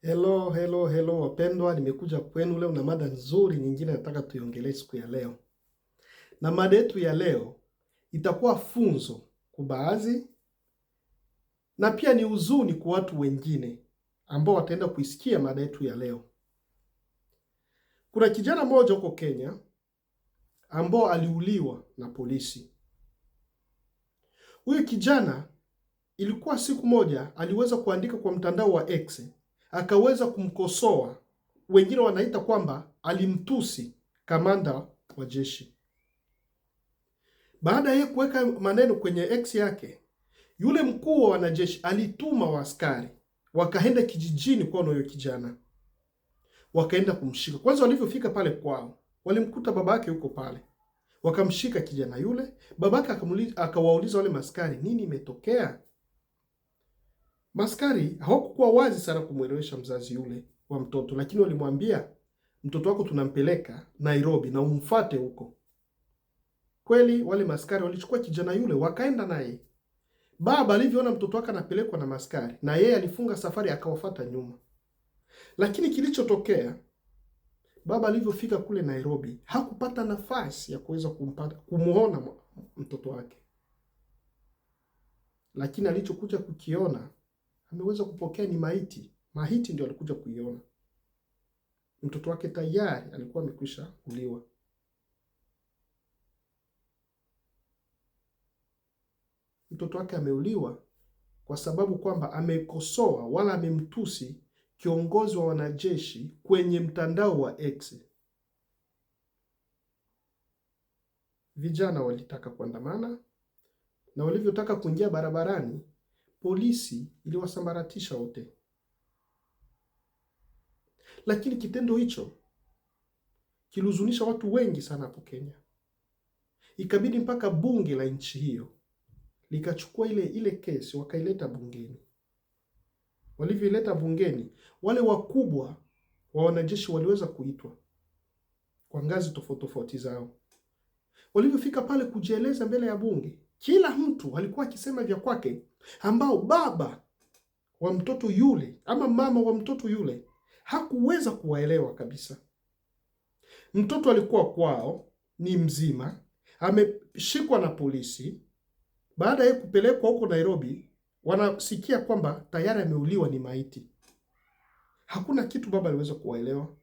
Hello wapendwa, nimekuja kwenu leo na mada nzuri nyingine nataka tuiongelee siku ya leo. Na mada yetu ya leo itakuwa funzo kwa baadhi na pia ni huzuni kwa watu wengine ambao wataenda kuisikia mada yetu ya leo. Kuna kijana mmoja huko Kenya ambao aliuliwa na polisi. Huyu kijana ilikuwa siku moja aliweza kuandika kwa mtandao wa X, akaweza kumkosoa, wengine wanaita kwamba alimtusi kamanda wa jeshi. Baada ya kuweka maneno kwenye X yake, yule mkuu wa wanajeshi alituma waaskari wakaenda kijijini kwa huyo kijana, wakaenda kumshika. Kwanza walivyofika pale kwao, walimkuta babake yuko pale, wakamshika kijana yule. Babake akawauliza wale maskari, nini imetokea? Maskari hawakuwa wazi sana kumwelewesha mzazi yule wa mtoto, lakini walimwambia, mtoto wako tunampeleka Nairobi na umfuate huko. Kweli wale maskari walichukua kijana yule wakaenda naye. Baba alivyoona mtoto wake anapelekwa na maskari, na yeye alifunga safari akawafuata nyuma. Lakini kilichotokea, baba alivyofika kule Nairobi hakupata nafasi ya kuweza kumuona mtoto wake. Lakini alichokuja kukiona, ameweza kupokea ni maiti. Maiti ndio alikuja kuiona. Mtoto wake tayari alikuwa amekwisha uliwa. Mtoto wake ameuliwa kwa sababu kwamba amekosoa wala amemtusi kiongozi wa wanajeshi kwenye mtandao wa X. Vijana walitaka kuandamana, na walivyotaka kuingia barabarani, polisi iliwasambaratisha wote. Lakini kitendo hicho kilihuzunisha watu wengi sana hapo Kenya. Ikabidi mpaka bunge la nchi hiyo likachukua ile kesi wakaileta bungeni. Walivyoileta bungeni, wale wakubwa wa wanajeshi waliweza kuitwa kwa ngazi tofauti zao. Walivyofika pale kujieleza mbele ya bunge, kila mtu alikuwa akisema vya kwake, ambao baba wa mtoto yule ama mama wa mtoto yule hakuweza kuwaelewa kabisa. Mtoto alikuwa kwao, ni mzima, ameshikwa na polisi. Baada ya kupelekwa huko Nairobi, wanasikia kwamba tayari ameuliwa, ni maiti. Hakuna kitu baba aliweza kuwaelewa.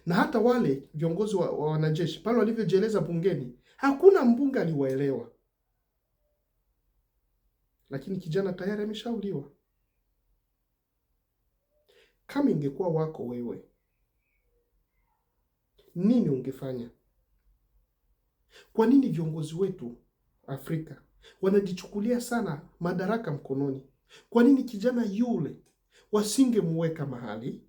Na hata wale viongozi wa wanajeshi pale walivyojieleza bungeni, hakuna mbunge aliwaelewa. Lakini kijana tayari ameshauliwa. Kama ingekuwa wako wewe, nini ungefanya? Kwa nini viongozi wetu Afrika wanajichukulia sana madaraka mkononi? Kwa nini kijana yule wasingemweka mahali,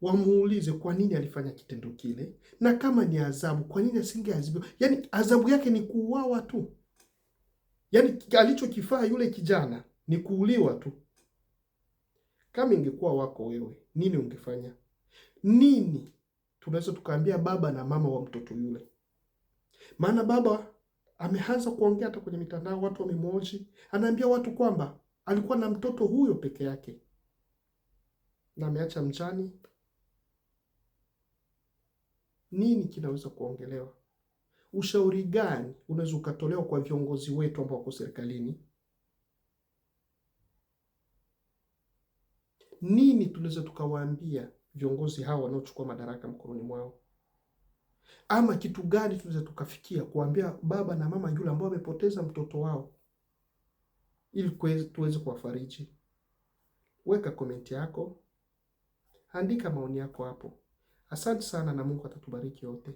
wamuulize kwa nini alifanya kitendo kile, na kama ni adhabu, kwa nini asingeadhibiwa? Yaani adhabu yake ni kuuawa tu. Yaani alichokifaa yule kijana ni kuuliwa tu. Kama ingekuwa wako wewe, nini ungefanya? Nini tunaweza tukaambia baba na mama wa mtoto yule? Maana baba ameanza kuongea hata kwenye mitandao, watu wamemwoji, anaambia watu kwamba alikuwa na mtoto huyo peke yake na ameacha mjane. Nini kinaweza kuongelewa? Ushauri gani unaweza ukatolewa kwa viongozi wetu ambao wako serikalini? Nini tunaweza tukawaambia viongozi hawa wanaochukua madaraka mkononi mwao? Ama kitu gani tunaweza tukafikia kuambia baba na mama yule ambao wamepoteza mtoto wao, ili tuweze kuwafariji? Weka komenti yako, andika maoni yako hapo. Asante sana na Mungu atatubariki wote.